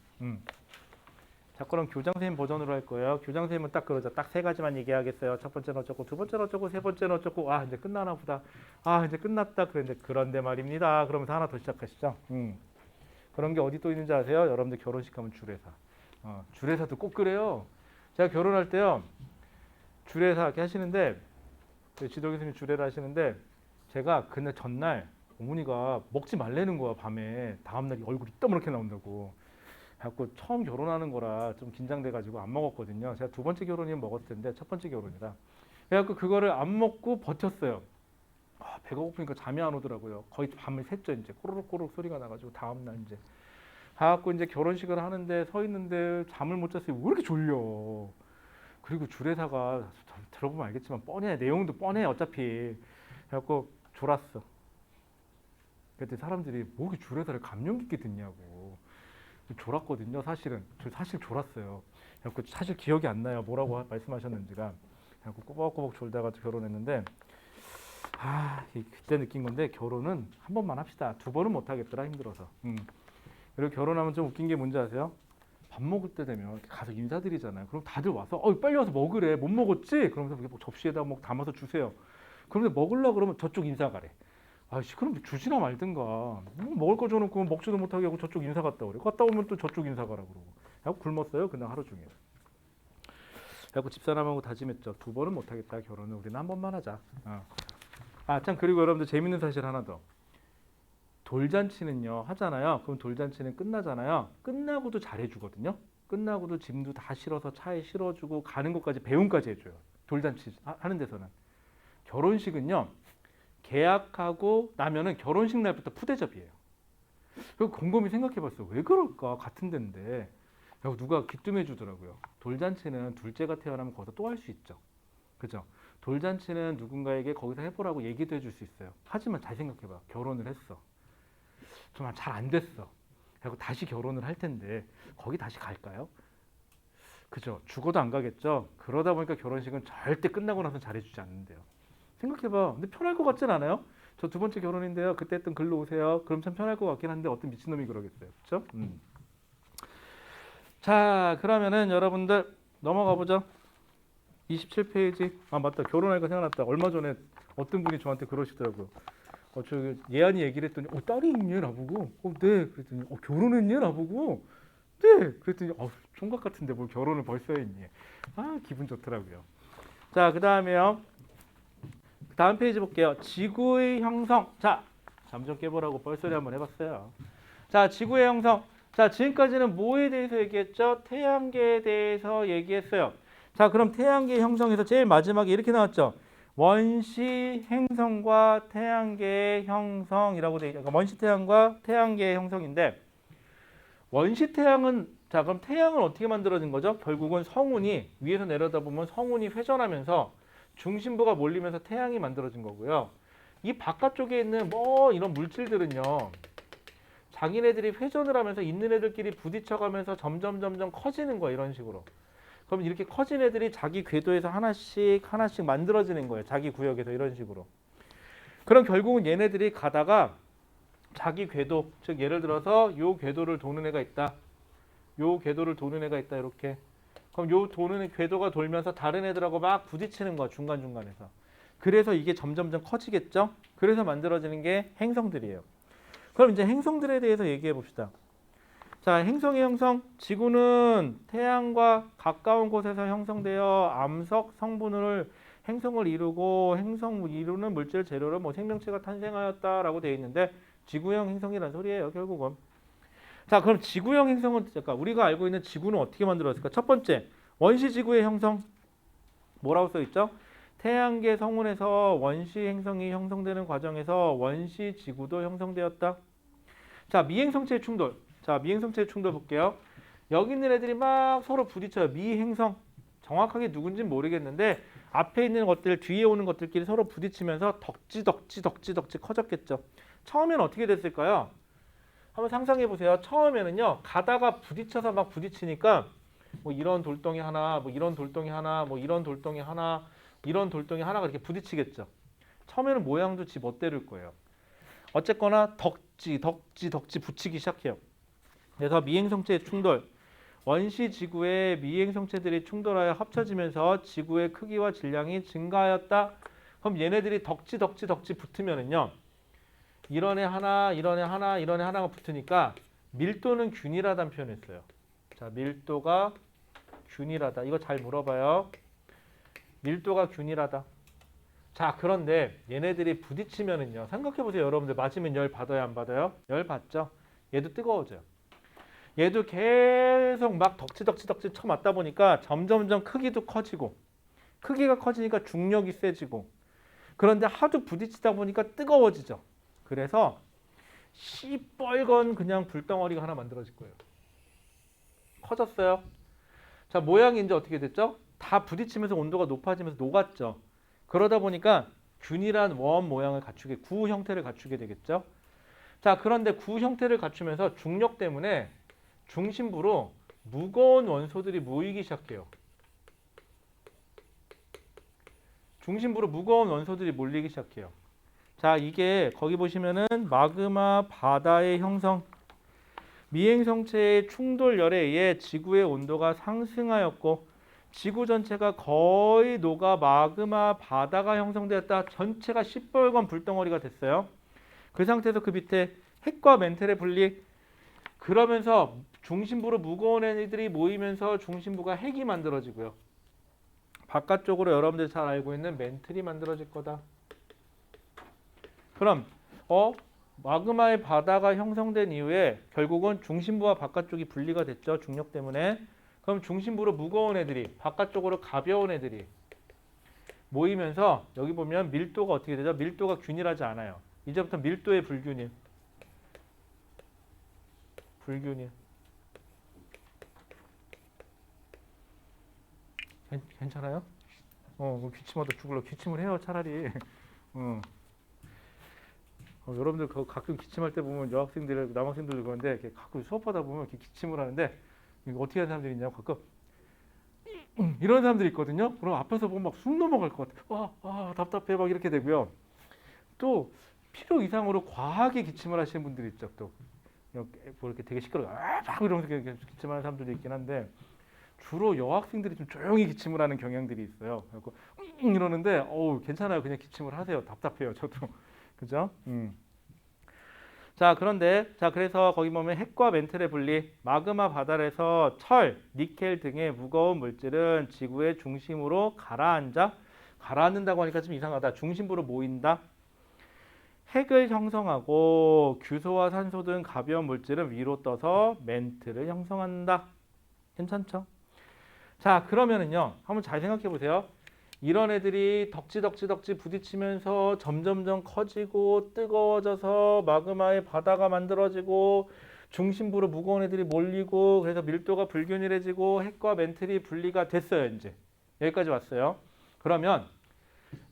자, 그럼 교장선생님 버전으로 할 거예요. 교장선생님은 딱 그러죠. 딱 세 가지만 얘기하겠어요. 첫 번째는 어쩌고, 두 번째는 어쩌고, 세 번째는 어쩌고. 아, 이제 끝나나 보다. 아, 이제 끝났다. 그런데 말입니다. 그러면서 하나 더 시작하시죠. 그런 게 어디 또 있는지 아세요? 여러분들 결혼식 하면 주례사. 주례사도 꼭 그래요. 제가 결혼할 때요. 주례사 이렇게 하시는데 지도 교수님 주례를 하시는데 제가 그날 전날 어머니가 먹지 말라는 거야. 밤에 다음날 얼굴이 이따만하게 나온다고. 그래갖고 처음 결혼하는 거라 좀 긴장돼가지고 안 먹었거든요. 제가 두 번째 결혼이면 먹었을 텐데 첫 번째 결혼이라. 그래갖고 그거를 안 먹고 버텼어요. 배가 고프니까 잠이 안 오더라고요. 거의 밤을 샜죠. 이제 꼬르륵꼬르륵 소리가 나가지고 다음날 이제 가갖고 이제 결혼식을 하는데 서 있는데 잠을 못 잤어요. 왜 이렇게 졸려? 그리고 주례사가 들어보면 알겠지만 뻔해. 내용도 뻔해 어차피. 그래갖고 졸았어. 그때 사람들이 뭐 이렇게 주례사를 감명 깊게 듣냐고. 졸았거든요. 사실은. 사실 졸았어요. 그래갖고 사실 기억이 안 나요. 뭐라고 말씀하셨는지가. 그래갖고 꼬박꼬박 졸다가 결혼했는데 그때 느낀 건데 결혼은 한 번만 합시다. 두 번은 못 하겠더라. 힘들어서. 그리고 결혼하면 좀 웃긴 게 뭔지 아세요? 밥 먹을 때 되면 가서 인사드리잖아요. 그럼 다들 와서 빨리 와서 먹으래. 못 먹었지? 그러면서 접시에다 담아서 주세요. 그런데 먹으려고 그러면 저쪽 인사 가래. 아이씨, 그럼 주지나 말든가. 먹을 거 줘놓고 먹지도 못하게 하고 저쪽 인사 갔다 오래. 갔다 오면 또 저쪽 인사 가라고 그러고. 하고 굶었어요. 그날 하루 종일. 그래갖고 집사람하고 다짐했죠. 두 번은 못 하겠다. 결혼은 우리는 한 번만 하자. 참 그리고 여러분들 재밌는 사실 하나 더. 돌잔치는요 하잖아요. 그럼 돌잔치는 끝나잖아요. 끝나고도 잘해주거든요. 끝나고도 짐도 다 실어서 차에 실어주고 가는 것까지 배웅까지 해줘요. 돌잔치 하는 데서는. 결혼식은요 계약하고 나면은 결혼식 날부터 푸대접이에요. 그리고 곰곰이 생각해봤어요. 왜 그럴까? 같은 데인데. 누가 귀뜸해 주더라고요. 돌잔치는 둘째가 태어나면 거기서 또 할 수 있죠. 그죠? 돌잔치는 누군가에게 거기서 해보라고 얘기도 해줄 수 있어요. 하지만 잘 생각해봐. 결혼을 했어. 좀 잘 안 됐어. 그리고 다시 결혼을 할 텐데 거기 다시 갈까요? 그죠? 죽어도 안 가겠죠? 그러다 보니까 결혼식은 절대 끝나고 나서 잘해주지 않는데요. 생각해봐. 근데 편할 것 같진 않아요? 저 두 번째 결혼인데요. 그때 했던 글로 오세요. 그럼 참 편할 것 같긴 한데 어떤 미친놈이 그러겠어요. 그렇죠? 자, 그러면은 여러분들 넘어가 보죠. 27페이지. 맞다. 결혼하니까 생각났다. 얼마 전에 어떤 분이 저한테 그러시더라고요. 저 예안이 얘기를 했더니 딸이 있니? 나보고 네. 그랬더니 결혼했니? 나보고 네. 그랬더니 총각 같은데 뭘 결혼을 벌써 했니? 기분 좋더라고요. 자, 그 다음에요. 다음 페이지 볼게요. 지구의 형성. 자, 잠 좀 깨보라고 뻘소리 한번 해봤어요. 자, 지구의 형성. 자, 지금까지는 뭐에 대해서 얘기했죠? 태양계에 대해서 얘기했어요. 자, 그럼 태양계 형성에서 제일 마지막에 이렇게 나왔죠. 원시 행성과 태양계의 형성이라고 되어 있죠. 원시 태양과 태양계의 형성인데 원시 태양은 자, 그럼 태양은 어떻게 만들어진 거죠? 결국은 성운이 위에서 내려다보면 성운이 회전하면서 중심부가 몰리면서 태양이 만들어진 거고요. 이 바깥쪽에 있는 이런 물질들은요. 자기네들이 회전을 하면서 있는 애들끼리 부딪혀가면서 점점 커지는 거예요. 이런 식으로. 그럼 이렇게 커진 애들이 자기 궤도에서 하나씩 만들어지는 거예요. 자기 구역에서 이런 식으로. 그럼 결국은 얘네들이 가다가 자기 궤도, 즉 예를 들어서 요 궤도를 도는 애가 있다. 요 궤도를 도는 애가 있다. 이렇게. 그럼 요 도는 궤도가 돌면서 다른 애들하고 막 부딪히는 거야, 중간중간에서. 그래서 이게 점점점 커지겠죠? 그래서 만들어지는 게 행성들이에요. 그럼 이제 행성들에 대해서 얘기해 봅시다. 자, 행성의 형성. 지구는 태양과 가까운 곳에서 형성되어 암석 성분을 행성을 이루고 행성 이루는 물질 재료로 뭐 생명체가 탄생하였다라고 되어 있는데 지구형 행성이란 소리예요, 결국은. 자, 그럼 지구형 행성은 잠깐 우리가 알고 있는 지구는 어떻게 만들어졌을까? 첫 번째, 원시 지구의 형성. 뭐라고 써 있죠? 태양계 성운에서 원시 행성이 형성되는 과정에서 원시 지구도 형성되었다. 자, 미행성체의 충돌. 자, 미행성체의 충돌 볼게요. 여기 있는 애들이 막 서로 부딪혀요. 미행성. 정확하게 누군지는 모르겠는데 앞에 있는 것들, 뒤에 오는 것들끼리 서로 부딪히면서 덕지 커졌겠죠. 처음에는 어떻게 됐을까요? 한번 상상해 보세요. 처음에는요. 가다가 부딪혀서 막 부딪히니까 뭐 이런 돌덩이 하나, 뭐 이런 돌덩이 하나, 뭐 이런 돌덩이 하나, 이런 돌덩이 하나가 이렇게 부딪히겠죠. 처음에는 모양도 지 멋대로일 거예요. 어쨌거나 덕지 붙이기 시작해요. 그래서 미행성체의 충돌, 원시 지구의 미행성체들이 충돌하여 합쳐지면서 지구의 크기와 질량이 증가하였다. 그럼 얘네들이 덕지 붙으면은요. 이런 애 하나, 이런 애 하나, 이런 애 하나가 붙으니까 밀도는 균일하다는 표현을 했어요. 자, 밀도가 균일하다. 이거 잘 물어봐요. 밀도가 균일하다. 자, 그런데 얘네들이 부딪히면은요. 생각해보세요. 여러분들 맞으면 열 받아요, 안 받아요? 열 받죠. 얘도 뜨거워져요. 얘도 계속 막 덕지 쳐맞다 보니까 점점점 크기도 커지고 크기가 커지니까 중력이 세지고 그런데 하도 부딪히다 보니까 뜨거워지죠. 그래서 시뻘건 그냥 불덩어리가 하나 만들어질 거예요. 커졌어요. 자, 모양이 이제 어떻게 됐죠? 다 부딪히면서 온도가 높아지면서 녹았죠. 그러다 보니까 균일한 원 모양을 갖추게, 구 형태를 갖추게 되겠죠. 자, 그런데 구 형태를 갖추면서 중력 때문에 중심부로 무거운 원소들이 모이기 시작해요. 중심부로 무거운 원소들이 몰리기 시작해요. 자, 이게 거기 보시면은 마그마 바다의 형성, 미행성체의 충돌열에 의해 지구의 온도가 상승하였고 지구 전체가 거의 녹아 마그마 바다가 형성되었다. 전체가 시뻘건 불덩어리가 됐어요. 그 상태에서 그 밑에 핵과 멘틀의 분리, 그러면서 중심부로 무거운 애들이 모이면서 중심부가 핵이 만들어지고요. 바깥쪽으로 여러분들 잘 알고 있는 멘틀이 만들어질 거다. 그럼 마그마의 바다가 형성된 이후에 결국은 중심부와 바깥쪽이 분리가 됐죠. 중력 때문에. 그럼 중심부로 무거운 애들이 바깥쪽으로 가벼운 애들이 모이면서 여기 보면 밀도가 어떻게 되죠? 밀도가 균일하지 않아요. 이제부터 밀도의 불균일. 괜찮아요? 기침하다 죽을러. 기침을 해요, 차라리. 여러분들 가끔 기침할 때 보면 여학생들, 남학생들 그러는데 가끔 수업하다 보면 이렇게 기침을 하는데 이거 어떻게 하는 사람들이 있냐고 가끔 이런 사람들이 있거든요. 그럼 앞에서 보면 막 숨 넘어갈 것 같아. 답답해 막 이렇게 되고요. 또 필요 이상으로 과하게 기침을 하시는 분들이 있죠. 또 이렇게 되게 시끄러워 막 이러면서 기침하는 사람들도 있긴 한데 주로 여학생들이 좀 조용히 기침을 하는 경향들이 있어요. 그래서 이러는데 괜찮아요. 그냥 기침을 하세요. 답답해요. 저도. 그죠? 자, 그런데 그래서 거기 보면 핵과 멘틀의 분리, 마그마 바다에서 철, 니켈 등의 무거운 물질은 지구의 중심으로 가라앉는다고 하니까 좀 이상하다. 중심부로 모인다. 핵을 형성하고 규소와 산소 등 가벼운 물질은 위로 떠서 멘틀을 형성한다. 괜찮죠? 자, 그러면은요. 한번 잘 생각해 보세요. 이런 애들이 덕지 부딪히면서 점점점 커지고 뜨거워져서 마그마의 바다가 만들어지고 중심부로 무거운 애들이 몰리고 그래서 밀도가 불균일해지고 핵과 멘틀이 분리가 됐어요. 이제 여기까지 왔어요. 그러면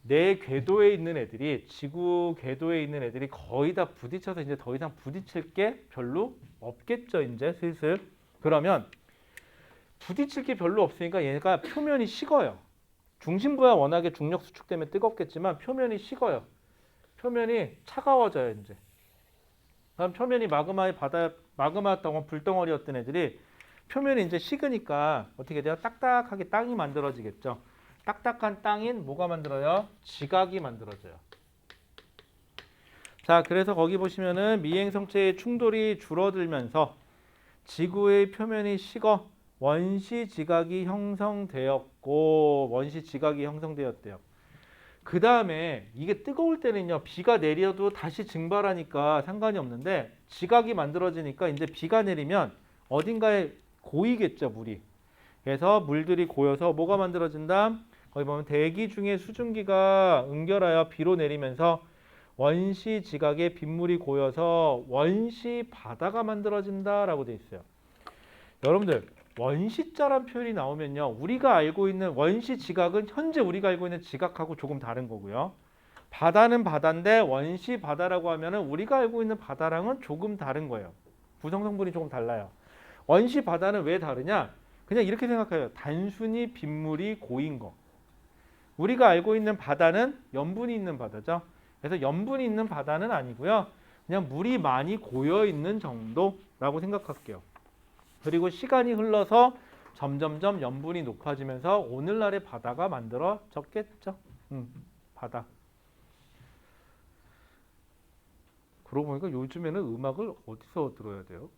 내 궤도에 있는 애들이 지구 궤도에 있는 애들이 거의 다 부딪혀서 이제 더 이상 부딪힐 게 별로 없겠죠. 이제 슬슬. 그러면 부딪힐 게 별로 없으니까 얘가 표면이 식어요. 중심부야 워낙에 중력 수축 때문에 뜨겁겠지만 표면이 식어요. 표면이 차가워져요. 이제. 그럼 표면이 마그마였던 불덩어리였던 애들이 표면이 이제 식으니까 어떻게 돼요? 딱딱하게 땅이 만들어지겠죠. 딱딱한 땅인 뭐가 만들어요? 지각이 만들어져요. 자, 그래서 거기 보시면은 미행성체의 충돌이 줄어들면서 지구의 표면이 식어 원시 지각이 형성되었고 원시 지각이 형성되었대요. 그 다음에 이게 뜨거울 때는요, 비가 내려도 다시 증발하니까 상관이 없는데 지각이 만들어지니까 이제 비가 내리면 어딘가에 고이겠죠, 물이. 그래서 물들이 고여서 뭐가 만들어진다? 거기 보면 대기 중에 수증기가 응결하여 비로 내리면서 원시 지각에 빗물이 고여서 원시 바다가 만들어진다라고 돼 있어요. 여러분들 원시자란 표현이 나오면요, 우리가 알고 있는 원시 지각은 현재 우리가 알고 있는 지각하고 조금 다른 거고요. 바다는 바다인데 원시 바다라고 하면은 우리가 알고 있는 바다랑은 조금 다른 거예요. 구성 성분이 조금 달라요. 원시 바다는 왜 다르냐? 그냥 이렇게 생각해요. 단순히 빗물이 고인 거. 우리가 알고 있는 바다는 염분이 있는 바다죠. 그래서 염분이 있는 바다는 아니고요. 그냥 물이 많이 고여 있는 정도라고 생각할게요. 그리고 시간이 흘러서 점점점 염분이 높아지면서 오늘날의 바다가 만들어졌겠죠. 바다. 그러고 보니까 요즘에는 음악을 어디서 들어야 돼요?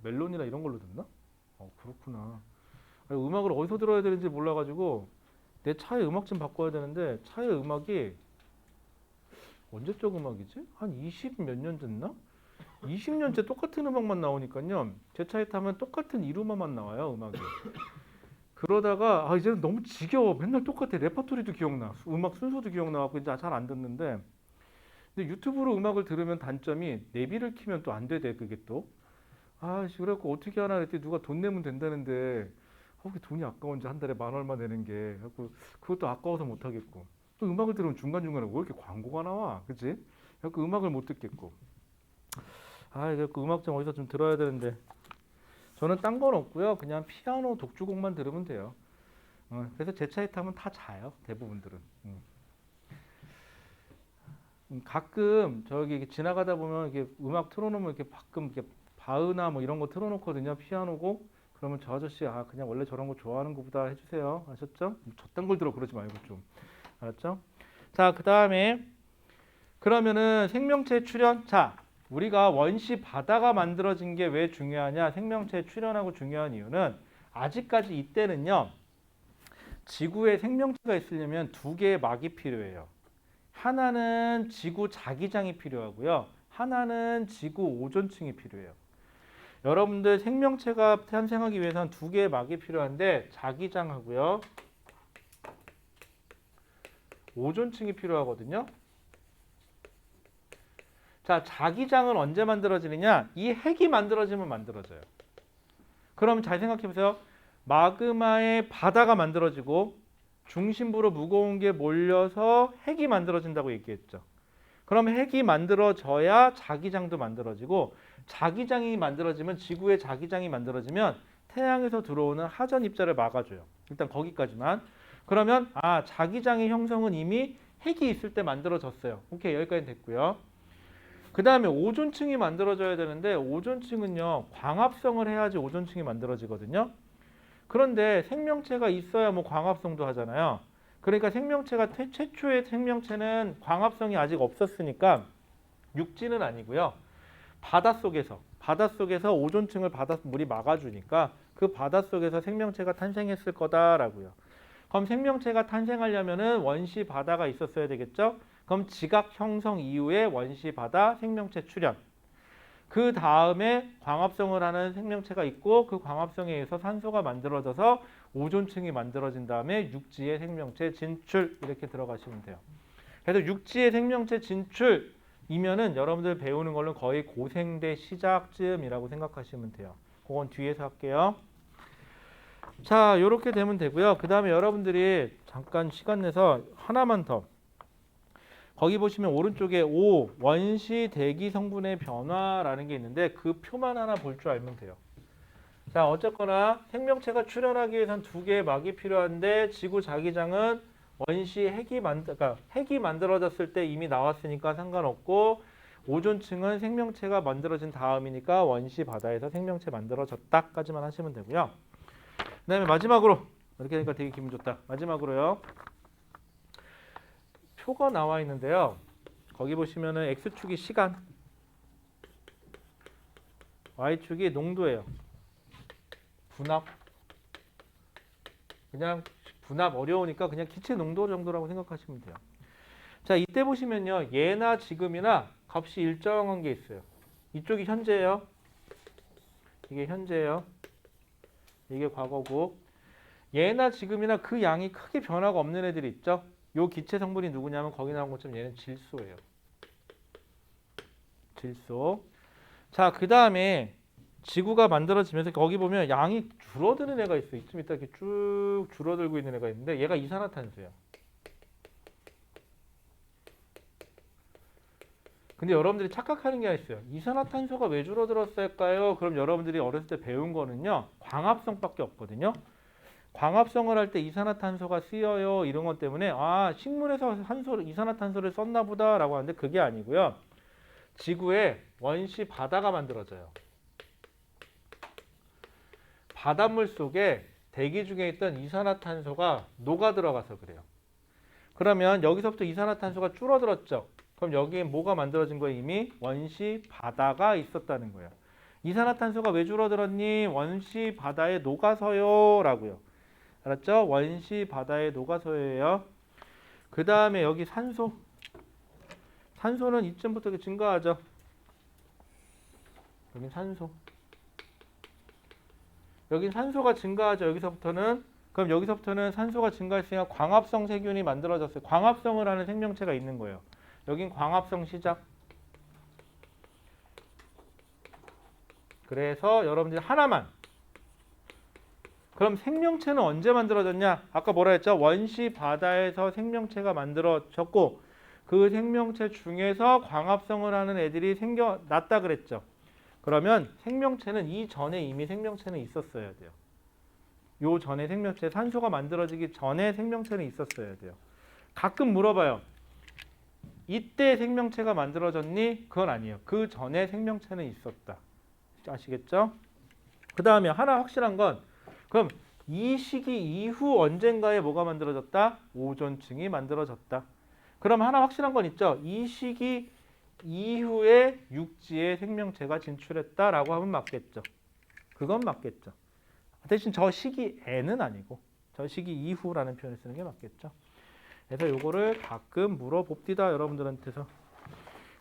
멜론이나 이런 걸로 듣나? 그렇구나. 아니, 음악을 어디서 들어야 되는지 몰라가지고 내 차에 음악 좀 바꿔야 되는데 차에 음악이 언제적 음악이지? 한 20 몇 년 됐나? 20년째 똑같은 음악만 나오니까요. 제 차에 타면 똑같은 이루마만 나와요, 음악이. 그러다가 이제는 너무 지겨워. 맨날 똑같아. 레퍼토리도 기억나. 음악 순서도 기억나갖고 이제 잘 안 듣는데, 근데 유튜브로 음악을 들으면 단점이 내비를 키면 또 안 되대, 그게 또. 그래갖고 어떻게 하나 그랬더니 누가 돈 내면 된다는데 그게 돈이 아까운지 한 달에 만 얼마 내는 게. 그래갖고 그것도 아까워서 못 하겠고. 또 음악을 들으면 중간중간에 왜 이렇게 광고가 나와? 그치? 그래갖고 음악을 못 듣겠고. 그래갖고 음악 좀 어디서 좀 들어야 되는데. 저는 딴 건 없고요. 그냥 피아노 독주곡만 들으면 돼요. 그래서 제 차에 타면 다 자요. 대부분들은. 가끔 저기 지나가다 보면 이렇게 음악 틀어놓으면 이렇게 가끔 이렇게 바흐나 뭐 이런 거 틀어놓거든요. 피아노곡. 그러면 저 아저씨 그냥 원래 저런 거 좋아하는 거보다 해주세요. 아셨죠? 저딴 걸 들어 그러지 말고 좀. 알았죠? 자, 그 다음에 그러면은 생명체 출현. 자, 우리가 원시 바다가 만들어진 게 왜 중요하냐? 생명체 출현하고 중요한 이유는 아직까지 이때는요, 지구에 생명체가 있으려면 두 개의 막이 필요해요. 하나는 지구 자기장이 필요하고요. 하나는 지구 오존층이 필요해요. 여러분들 생명체가 탄생하기 위해서는 두 개의 막이 필요한데 자기장하고요, 오존층이 필요하거든요. 자, 자기장은 언제 만들어지느냐? 이 핵이 만들어지면 만들어져요. 그럼 잘 생각해 보세요. 마그마의 바다가 만들어지고 중심부로 무거운 게 몰려서 핵이 만들어진다고 얘기했죠. 그럼 핵이 만들어져야 자기장도 만들어지고, 자기장이 만들어지면, 지구의 자기장이 만들어지면 태양에서 들어오는 하전 입자를 막아줘요. 일단 거기까지만. 그러면 자기장의 형성은 이미 핵이 있을 때 만들어졌어요. 오케이, 여기까지 됐고요. 그 다음에 오존층이 만들어져야 되는데, 오존층은요, 광합성을 해야지 오존층이 만들어지거든요. 그런데 생명체가 있어야 뭐 광합성도 하잖아요. 그러니까 생명체가 최초의 생명체는 광합성이 아직 없었으니까 육지는 아니고요. 바닷속에서 오존층을 바닷물이 막아주니까 그 바닷속에서 생명체가 탄생했을 거다라고요. 그럼 생명체가 탄생하려면은 원시 바다가 있었어야 되겠죠? 그럼 지각 형성 이후에 원시 바다 생명체 출현. 그 다음에 광합성을 하는 생명체가 있고 그 광합성에 의해서 산소가 만들어져서 오존층이 만들어진 다음에 육지의 생명체 진출 이렇게 들어가시면 돼요. 그래서 육지의 생명체 진출이면은 여러분들 배우는 걸로 거의 고생대 시작쯤이라고 생각하시면 돼요. 그건 뒤에서 할게요. 자, 이렇게 되면 되고요. 그 다음에 여러분들이 잠깐 시간 내서 하나만 더. 거기 보시면 오른쪽에 O, 원시 대기 성분의 변화라는 게 있는데 그 표만 하나 볼 줄 알면 돼요. 자, 어쨌거나 생명체가 출현하기 위해서는 두 개의 막이 필요한데 지구 자기장은 원시 핵이 만들어졌을 때 이미 나왔으니까 상관없고, 오존층은 생명체가 만들어진 다음이니까 원시 바다에서 생명체 만들어졌다까지만 하시면 되고요. 그다음에 마지막으로 이렇게 하니까 되게 기분 좋다. 마지막으로요. 표가 나와 있는데요. 거기 보시면은 x축이 시간, y축이 농도예요. 분압. 그냥 분압 어려우니까 그냥 기체 농도 정도라고 생각하시면 돼요. 자, 이때 보시면요. 예나 지금이나 값이 일정한 게 있어요. 이쪽이 현재예요. 이게 현재예요. 이게 과거고. 예나 지금이나 그 양이 크게 변화가 없는 애들이 있죠. 요 기체 성분이 누구냐면 거기 나온 것처럼 얘는 질소예요. 질소. 자, 그 다음에 지구가 만들어지면서 거기 보면 양이 줄어드는 애가 있어요. 이쯤 이따 이렇게 쭉 줄어들고 있는 애가 있는데 얘가 이산화탄소예요. 근데 여러분들이 착각하는 게 있어요. 이산화탄소가 왜 줄어들었을까요? 그럼 여러분들이 어렸을 때 배운 거는요. 광합성밖에 없거든요. 광합성을 할 때 이산화탄소가 쓰여요. 이런 것 때문에 아, 식물에서 이산화탄소를 썼나 보다라고 하는데 그게 아니고요. 지구에 원시 바다가 만들어져요. 바닷물 속에 대기 중에 있던 이산화탄소가 녹아 들어가서 그래요. 그러면 여기서부터 이산화탄소가 줄어들었죠. 그럼 여기에 뭐가 만들어진 거예요? 이미 원시 바다가 있었다는 거예요. 이산화탄소가 왜 줄어들었니? 원시 바다에 녹아서요 라고요. 알았죠? 원시 바다에 녹아서예요. 그 다음에 여기 산소. 산소는 이쯤부터 증가하죠. 여긴 산소. 여긴 산소가 증가하죠. 여기서부터는. 그럼 여기서부터는 산소가 증가했으니까 광합성 세균이 만들어졌어요. 광합성을 하는 생명체가 있는 거예요. 여긴 광합성 시작. 그래서 여러분들 하나만. 그럼 생명체는 언제 만들어졌냐? 아까 뭐라 했죠? 원시 바다에서 생명체가 만들어졌고 그 생명체 중에서 광합성을 하는 애들이 생겨났다 그랬죠. 그러면 생명체는 이전에 이미 생명체는 있었어야 돼요. 요 전에 생명체, 산소가 만들어지기 전에 생명체는 있었어야 돼요. 가끔 물어봐요. 이때 생명체가 만들어졌니? 그건 아니에요. 그 전에 생명체는 있었다. 아시겠죠? 그 다음에 하나 확실한 건 그럼 이 시기 이후 언젠가에 뭐가 만들어졌다? 오존층이 만들어졌다. 그럼 하나 확실한 건 있죠? 이 시기 이후에 육지에 생명체가 진출했다라고 하면 맞겠죠. 그건 맞겠죠. 대신 저 시기에는 아니고 저 시기 이후라는 표현을 쓰는 게 맞겠죠. 그래서 요거를 가끔 물어봅디다 여러분들한테서.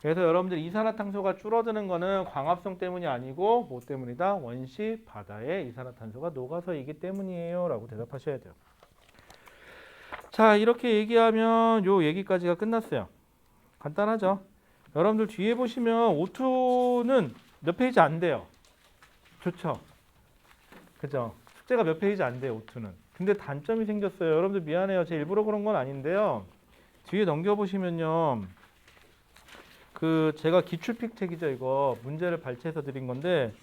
그래서 여러분들 이산화탄소가 줄어드는 거는 광합성 때문이 아니고 뭐 때문이다? 원시 바다에 이산화탄소가 녹아서이기 때문이에요 라고 대답하셔야 돼요. 자, 이렇게 얘기하면 요 얘기까지가 끝났어요. 간단하죠? 여러분들 뒤에 보시면 O2는 몇 페이지 안 돼요. 좋죠? 그죠? 숙제가 몇 페이지 안 돼요, O2는. 근데 단점이 생겼어요. 여러분들 미안해요. 제가 일부러 그런 건 아닌데요. 뒤에 넘겨보시면요. 제가 기출픽책이죠, 이거. 문제를 발췌해서 드린 건데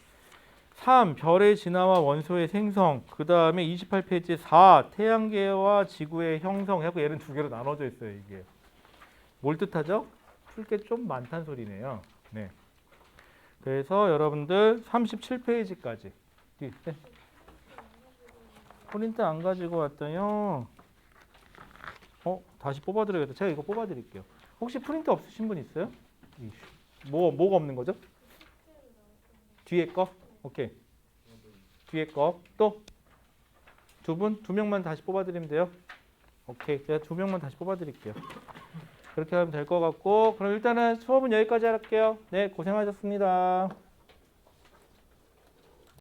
3. 별의 진화와 원소의 생성. 그 다음에 28페이지 4. 태양계와 지구의 형성하고 얘는 두 개로 나눠져 있어요, 이게. 뭘 뜻하죠? 풀 게 좀 많다는 소리네요. 네. 그래서 여러분들 37페이지까지. 네. 프린트 안 가지고 왔더요. 다시 뽑아드려야겠다. 제가 이거 뽑아드릴게요. 혹시 프린트 없으신 분 있어요? 뭐가 없는 거죠? 뒤에 거? 오케이. 뒤에 거. 또? 두 명만 다시 뽑아드리면 돼요? 오케이. 제가 2명만 다시 뽑아드릴게요. 그렇게 하면 될 것 같고, 그럼 일단은 수업은 여기까지 할게요. 네, 고생하셨습니다.